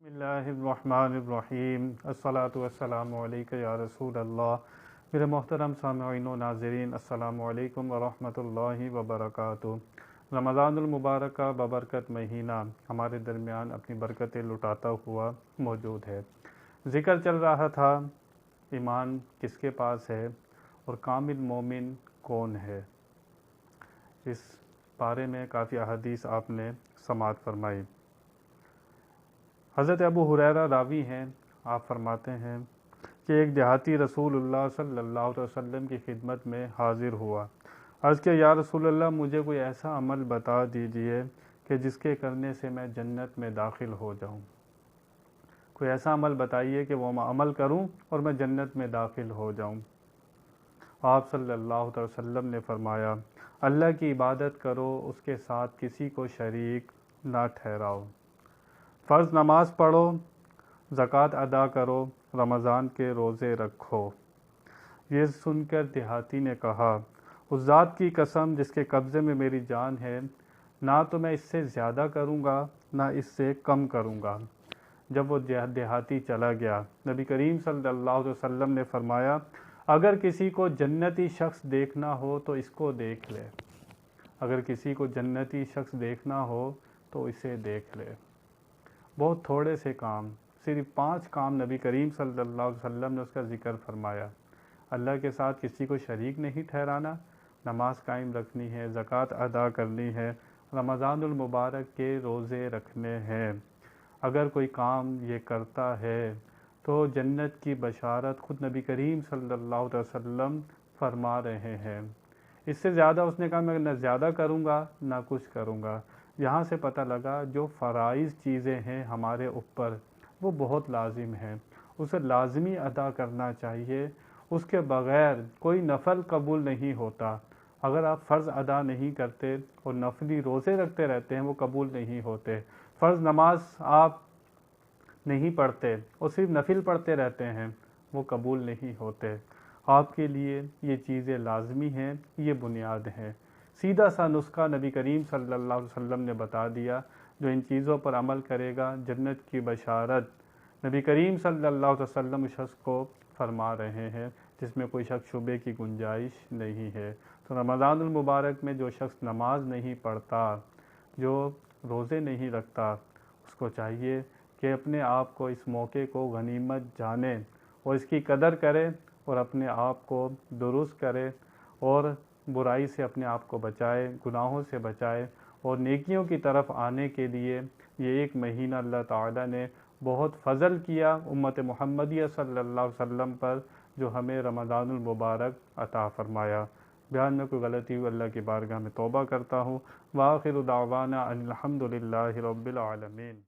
بسم اللہ الرحمن الرحیم الصلاۃ والسلام علیک یا رسول اللہ۔ میرے محترم سامعین و ناظرین، السلام علیکم ورحمۃ اللہ وبرکاتہ۔ رمضان المبارک کا بابرکت مہینہ ہمارے درمیان اپنی برکتیں لٹاتا ہوا موجود ہے۔ ذکر چل رہا تھا ایمان کس کے پاس ہے اور کامل مومن کون ہے۔ اس بارے میں کافی احادیث آپ نے سماعت فرمائی۔ حضرت ابو ہریرہ راوی ہیں، آپ فرماتے ہیں کہ ایک دیہاتی رسول اللہ صلی اللہ علیہ وسلم کی خدمت میں حاضر ہوا۔ عرض کیا یا رسول اللہ، مجھے کوئی ایسا عمل بتا دیجئے کہ جس کے کرنے سے میں جنت میں داخل ہو جاؤں۔ کوئی ایسا عمل بتائیے کہ وہ عمل کروں اور میں جنت میں داخل ہو جاؤں۔ آپ صلی اللہ علیہ وسلم نے فرمایا، اللہ کی عبادت کرو، اس کے ساتھ کسی کو شریک نہ ٹھہراؤ، فرض نماز پڑھو، زکوٰۃ ادا کرو، رمضان کے روزے رکھو۔ یہ سن کر دیہاتی نے کہا، اس ذات کی قسم جس کے قبضے میں میری جان ہے، نہ تو میں اس سے زیادہ کروں گا نہ اس سے کم کروں گا۔ جب وہ دیہاتی چلا گیا، نبی کریم صلی اللہ علیہ وسلم نے فرمایا، اگر کسی کو جنتی شخص دیکھنا ہو تو اس کو دیکھ لے، اگر کسی کو جنتی شخص دیکھنا ہو تو اسے دیکھ لے۔ بہت تھوڑے سے کام، صرف 5 کام نبی کریم صلی اللہ علیہ وسلم نے اس کا ذکر فرمایا۔ اللہ کے ساتھ کسی کو شریک نہیں ٹھہرانا، نماز قائم رکھنی ہے، زکوٰۃ ادا کرنی ہے، رمضان المبارک کے روزے رکھنے ہیں۔ اگر کوئی کام یہ کرتا ہے تو جنت کی بشارت خود نبی کریم صلی اللہ علیہ وسلم فرما رہے ہیں۔ اس سے زیادہ اس نے کہا میں نہ زیادہ کروں گا نہ کچھ کروں گا۔ یہاں سے پتہ لگا جو فرائض چیزیں ہیں ہمارے اوپر وہ بہت لازم ہیں، اسے لازمی ادا کرنا چاہیے، اس کے بغیر کوئی نفل قبول نہیں ہوتا۔ اگر آپ فرض ادا نہیں کرتے اور نفلی روزے رکھتے رہتے ہیں وہ قبول نہیں ہوتے۔ فرض نماز آپ نہیں پڑھتے اور صرف نفل پڑھتے رہتے ہیں وہ قبول نہیں ہوتے۔ آپ کے لیے یہ چیزیں لازمی ہیں، یہ بنیاد ہیں۔ سیدھا سا نسخہ نبی کریم صلی اللہ علیہ وسلم نے بتا دیا، جو ان چیزوں پر عمل کرے گا جنت کی بشارت نبی کریم صلی اللہ علیہ وسلم اس شخص کو فرما رہے ہیں، جس میں کوئی شک شبے کی گنجائش نہیں ہے۔ تو رمضان المبارک میں جو شخص نماز نہیں پڑھتا، جو روزے نہیں رکھتا، اس کو چاہیے کہ اپنے آپ کو اس موقع کو غنیمت جانے اور اس کی قدر کرے اور اپنے آپ کو درست کرے اور برائی سے اپنے آپ کو بچائے، گناہوں سے بچائے اور نیکیوں کی طرف آنے کے لیے یہ ایک مہینہ اللہ تعالیٰ نے بہت فضل کیا امت محمدیہ صلی اللہ علیہ وسلم پر، جو ہمیں رمضان المبارک عطا فرمایا۔ بیان میں کوئی غلطی ہوئی اللہ کی بارگاہ میں توبہ کرتا ہوں۔ وآخر دعوانا ان الحمد للہ رب العالمین۔